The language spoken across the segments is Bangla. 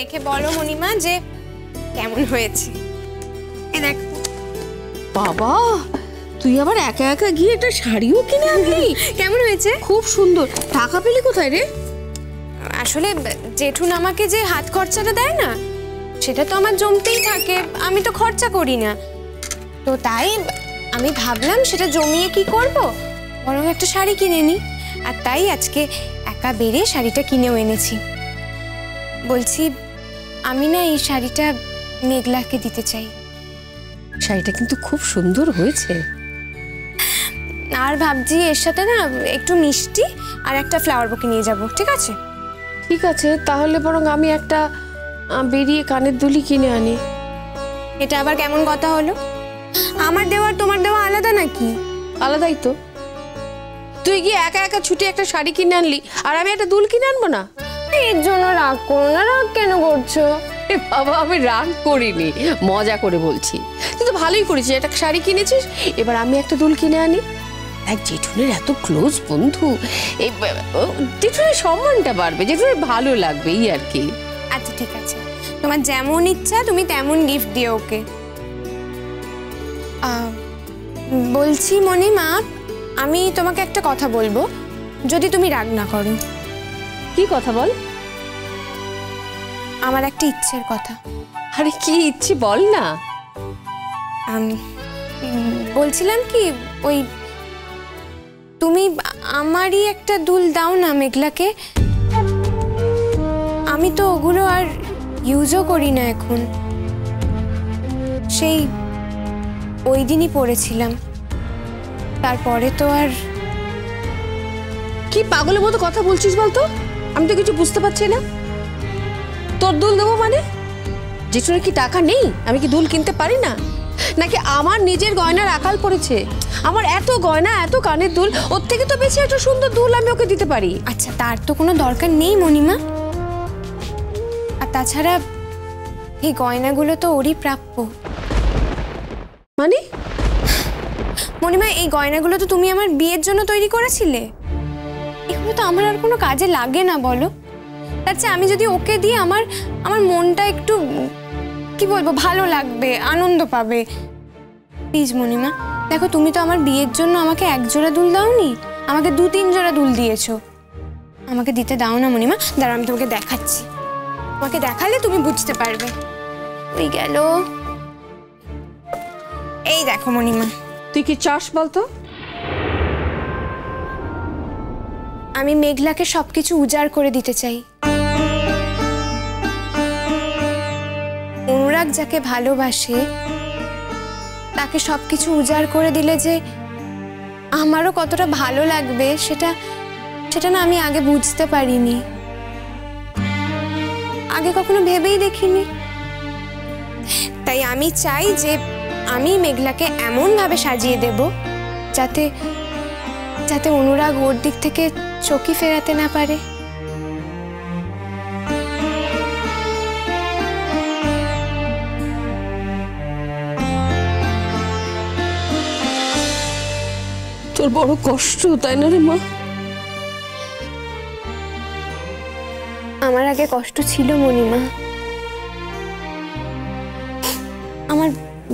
দেখে বলো মণিমা যে কেমন হয়েছে। এই দেখো। বাবা, তুই আবার একা একা গিয়ে একটা শাড়িও কিনে আনলি? কেমন হয়েছে? খুব সুন্দর। টাকা পেলি কোথায় রে? আসলে জেঠুন আমাকে যে হাত খরচাটা দেয় না, সেটা তো আমার জমতেই থাকে, আমি তো খরচা করি না। তো তাই আমি ভাবলাম সেটা জমিয়ে কি করব, বরং একটা শাড়ি কিনে নিই। আর তাই আজকে একা বেরিয়ে শাড়িটা কিনেও এনেছি। বলছি, আমি না এই শাড়িটা মেঘলাকে দিতে চাই। শাড়িটা কিন্তু খুব সুন্দর হয়েছে। আর ভাবছি এর সাথে না একটু মিষ্টি আর একটা ফ্লাওয়ার বুকে নিয়ে যাব। ঠিক আছে? ঠিক আছে, তাহলে বরং আমি একটা বেরিয়ে কানের দুলি কিনে আনি। এটা আবার কেমন কথা হলো? আমার দেওয়া আর তোমার দেওয়া আলাদা নাকি? আলাদাই তো। তুই গিয়ে একা একা ছুটে একটা শাড়ি কিনে আনলি, আর আমি একটা দুল কিনে আনবো না? এর জন্য রাগ করো না। রাগ কেন করছো? বাবা, আমি রাগ করিনি, মজা করে বলছি। তুই তো ভালোই করেছিস, একটা শাড়ি কিনেছিস, এবার আমি একটা দুল কিনে আনি। এক জেঠুনের এত ক্লোজ বন্ধু, এই জেঠুনের সম্মানটা বাড়বে, জেঠুনের ভালো লাগবে, এই আর কি। আচ্ছা ঠিক আছে, তোমার যেমন ইচ্ছা তুমি তেমন গিফট দিও ওকে। বলছি মণিমা, আমি তোমাকে একটা কথা বলবো, যদি তুমি রাগ না করো। কি কথা বল? আমার একটা ইচ্ছের কথা। আরে কি ইচ্ছে বল না। বলছিলাম কি, ওই তুমি আমারই একটা দুল দাও না মেঘলাকে। আমি তো ওগুলো আর ইউজও করি না এখন। সেই ওই দিনই পড়েছিলাম, তারপরে তো আর। কি পাগলের মতো কথা বলছিস বলতো? আমি তো কিছু বুঝতে পারছি না। তোর দুল দেবো মানে? জেঠুনের কি টাকা নেই? আমি কি দুল কিনতে পারি না? নাকি আমার নিজের গয়নার আকাল পড়েছে? আমার এত গয়না, এত কানের দুল, ওর থেকে তো বেশি একটা সুন্দর দুল আমি ওকে দিতে পারি। আচ্ছা, তার তো কোনো দরকার নেই মণিমা। আর তাছাড়া এই গয়নাগুলো তো ওরই প্রাপ্য। মানে? মণিমা, এই গয়নাগুলো তো তুমি আমার বিয়ের জন্য তৈরি করেছিলে। এগুলো তো আমার আর কোনো কাজে লাগে না বলো। তার চেয়ে আমি যদি ওকে দিই, আমার মনটা একটু কি বলবো, ভালো লাগবে, আনন্দ পাবে। প্লিজ মণিমা, দেখো, তুমি তো আমার বিয়ের জন্য আমাকে এক জোড়া দুল দাওনি, আমাকে 2-3 জোড়া দুল দিয়েছো। আমাকে দিতে দাও না মণিমা। দাঁড়াও, আমি তোমাকে দেখাচ্ছি। তোমাকে দেখালে তুমি বুঝতে পারবে। ওই গেল। এই দেখো মণিমা। তুই কি চাস বলতো? আমি মেঘলাকে সবকিছু উজাড় করে দিতে চাই। অনুরাগ যাকে ভালোবাসে তাকে সবকিছু উজাড় করে দিলে যে আমারও কতটা ভালো লাগবে, সেটা না আমি আগে বুঝতে পারিনি, আগে কখনো ভেবেই দেখিনি। তাই আমি চাই যে আমি মেঘলাকে এমন ভাবে সাজিয়ে দেব যাতে অনুরাগ ওর দিক থেকে চোখই ফেরাতে না পারে। তোর বড় কষ্ট, তাই না রে মা? আমার আগে কষ্ট ছিল মণিমা। আমার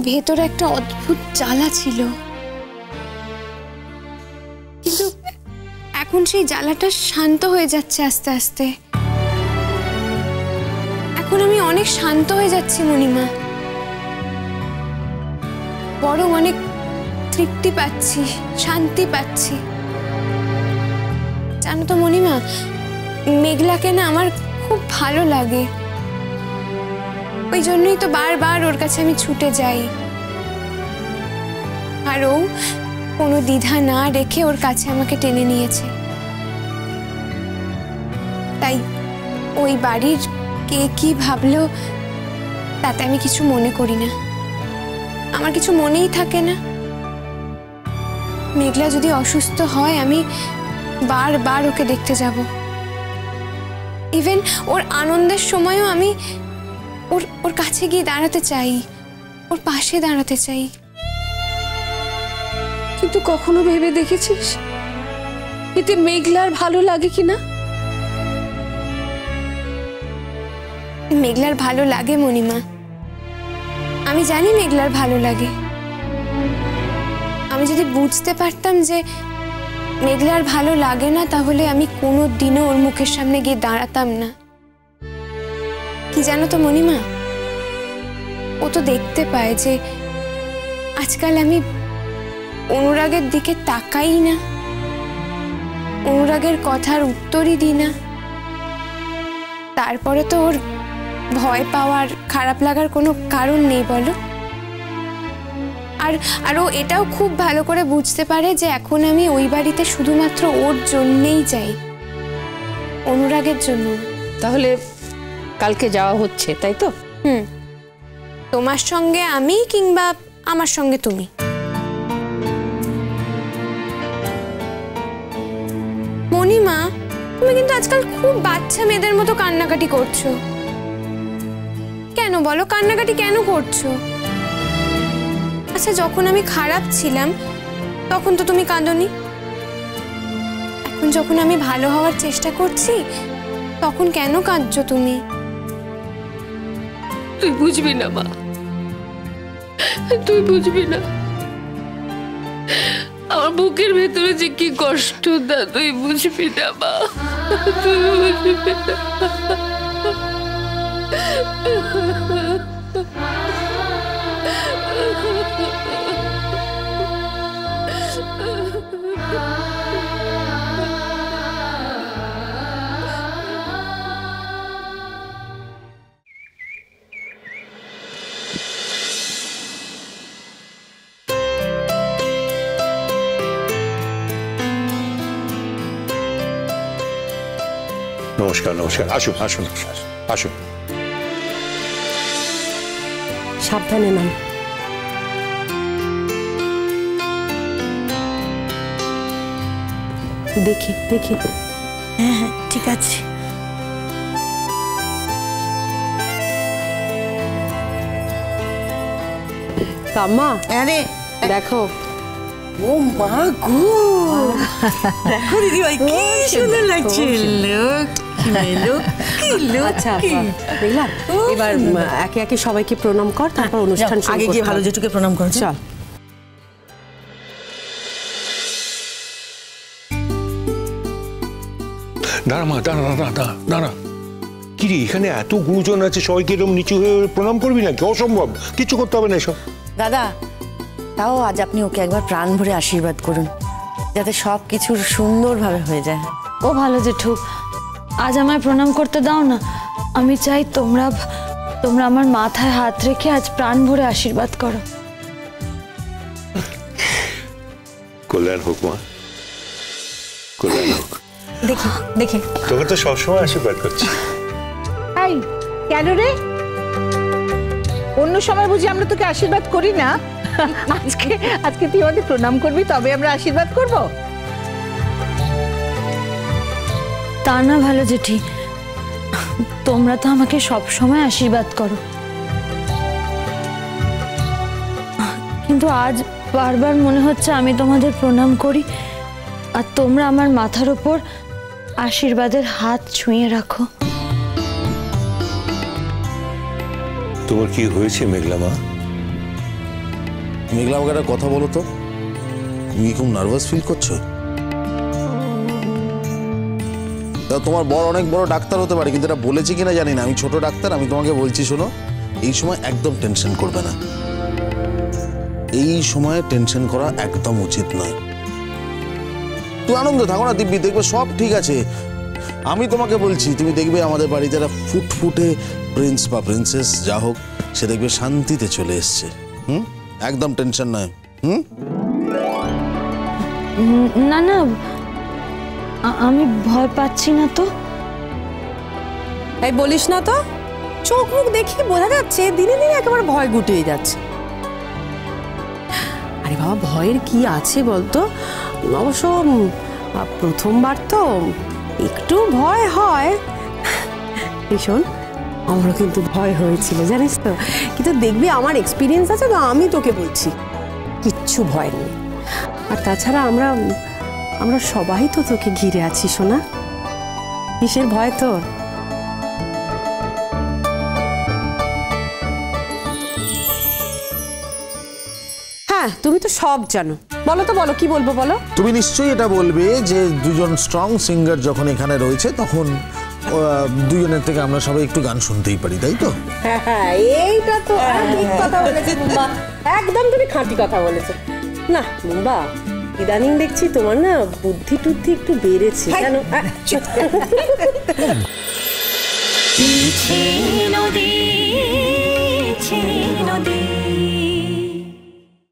ভেতরে একটা অদ্ভুত জ্বালা ছিল, কিন্তু এখন সেই জ্বালাটা শান্ত হয়ে যাচ্ছে আস্তে আস্তে। এখন আমি অনেক শান্ত হয়ে যাচ্ছি মণিমা, বরং অনেক তৃপ্তি পাচ্ছি, শান্তি পাচ্ছি। জানো তো মণিমা, মেঘলাকে না আমার খুব ভালো লাগে। ওই জন্যই তো বারবার ওর কাছে আমি ছুটে যাই, আর ও কোনো দ্বিধা না রেখে ওর কাছে আমাকে টেনে নিয়েছে। তাই ওই বাড়ির কে কি ভাবলো তাতে আমি কিছু মনে করি না, আমার কিছু মনেই থাকে না। মেঘলা যদি অসুস্থ হয়, আমি বারবার ওকে দেখতে যাব। ইভেন ওর আনন্দের সময়ও আমি ওর কাছে গিয়ে দাঁড়াতে চাই, ওর পাশে দাঁড়াতে চাই। কিন্তু কখনো ভেবে দেখেছিস এতে মেঘলার ভালো লাগে কিনা? মেঘলার ভালো লাগে মণিমা, আমি জানি মেঘলার ভালো লাগে। আমি যদি বুঝতে পারতাম যে মেঘলার ভালো লাগে না, তাহলে আমি কোনো দিনও ওর মুখের সামনে গিয়ে দাঁড়াতাম না। কি জানো তো মণিমা, ও তো দেখতে পায় যে আজকাল আমি অনুরাগের দিকে তাকাই না, অনুরাগের কথার উত্তরই দিই না। তারপরে তো ওর ভয় পাওয়ার, খারাপ লাগার কোনো কারণ নেই বলো। আর ও এটাও খুব ভালো করে বুঝতে পারে যে এখন আমি ওই বাড়িতে শুধুমাত্র ওর জন্যেই যাই, অনুরাগের জন্য। তাহলে কালকে যাওয়া হচ্ছে, তাই তো? তোমার সঙ্গে আমি, কিংবা আমার সঙ্গে তুমি। মণিমা, তুমি কিন্তু আজকাল খুব বাচ্চা মেয়েদের মতো কান্নাকাটি করছো। কেন বলো, কান্নাকাটি কেন করছো? আচ্ছা, যখন আমি খারাপ ছিলাম তখন তো তুমি কাঁদোনি। এখন যখন আমি ভালো হওয়ার চেষ্টা করছি তখন কেন কাঁদছো তুমি? তুই বুঝবি না মা, তুই বুঝবি না আমার বুকের ভেতরে যে কি কষ্ট, তা তুই বুঝবি না মা, তুই বুঝবি না। নমস্কার। নমস্কার, আসুন আসুন আসুন। সাবধানে নাম। দেখি দেখি। হ্যাঁ হ্যাঁ, ঠিক আছে। কাম্মা, আরে দেখো। ও মা গো, দেখো দিদি ভাই কি সুন্দর লাগছে। আচ্ছা দেখলাম, এবার একে একে সবাইকে প্রণাম কর, তারপর অনুষ্ঠান শুরু আগে গিয়ে ভালো জেঠুকে প্রণাম কর। চল। দাঁড়া মা, দাঁড়া। কি রে, এখানে এত গুরুজন আছে, সবাইকে এরকম নিচু হয়ে প্রণাম করবি নাকি? অসম্ভব, কিছু করতে হবে না এসব। দাদা, তাও আজ আপনি ওকে একবার প্রাণ ভরে আশীর্বাদ করুন, যাতে সব কিছু সুন্দরভাবে হয়ে যায়। ও ভালো জেঠু, আজ আমায় প্রণাম করতে দাও না। আমি চাই তোমরা আমার মাথায় হাত রেখে আজ প্রাণ ভরে আশীর্বাদ করো। কল্যাণ হোক মা, কল্যাণ হোক। দেখি তোকে তো সবসময় আশীর্বাদ করছি। এই কেন রে, অন্য সময় বুঝি আমরা তোকে আশীর্বাদ করি না? আজকে তুই আমাদের প্রণাম করবি, তবে আমরা আশীর্বাদ করব। তা না ভালো জেঠি, তোমরা তো আমাকে সব সময় আশীর্বাদ করো, কিন্তু আজ বারবার মনে হচ্ছে আমি তোমাদের প্রণাম করি আর তোমরা আমার মাথার উপর আশীর্বাদের হাত ছুঁয়ে রাখো। তোমার কি হয়েছে মেঘলা মা? মেঘলা, আমাকে একটা কথা বলো তো, তুমি খুব নার্ভাস ফিল করছো? তোমার বড় অনেক বড় ডাক্তার হতে পারে, কিন্তু এটা বলেছি কিনা জানি না, আমি ছোট ডাক্তার। আমি তোমাকে বলছি, শোনো, এই সময় একদম টেনশন করবে না। এই সময় টেনশন করা একদম উচিত নয়। তুই আনন্দ থাকো না দিব্যি, দেখবে সব ঠিক আছে। আমি তোমাকে বলছি, তুমি দেখবে আমাদের বাড়িতে একটা ফুটফুটে প্রিন্স বা প্রিন্সেস যা হোক, সে দেখবে শান্তিতে চলে এসছে। একদম টেনশন নয়। না না, আমি ভয় পাচ্ছি না তো। এই বলিস না তো, চোখ মুখ দেখি বোঝা যাচ্ছে দিনে দিনে একেবারে ভয় গুটিয়ে যাচ্ছে। আরে বাবা, ভয়ের কি আছে বলতো? অবশ্য প্রথমবার তো একটু ভয় হয়। ভীষণ, আমারও কিন্তু ভয় হয়েছিল জানিস তো, কিন্তু দেখবি আমার এক্সপিরিয়েন্স আছে তো, আমি তোকে বলছি কিচ্ছু ভয় নেই। আর তাছাড়া আমরা সবাই তো তোকে ঘিরে আছি সোনা, কিসের ভয় তোর? হ্যাঁ তুমি তো সব জানো, বলো তো, বলো কি বলবো বলো। তুমি নিশ্চয়ই এটা বলবে যে দুজন স্ট্রং সিঙ্গার যখন এখানে রয়েছে তখন দুজনের থেকে আমরা সবাই একটু গান শুনতেই পারি, তাই তো? হ্যাঁ এইটা তো ঠিক কথা বলেছো মুম্বা, একদম তুমি খাঁটি কথা বলেছো। না মুম্বা, ইদানিং দেখছি তোমার না বুদ্ধি টুদ্ধি একটু বেড়েছে জানো।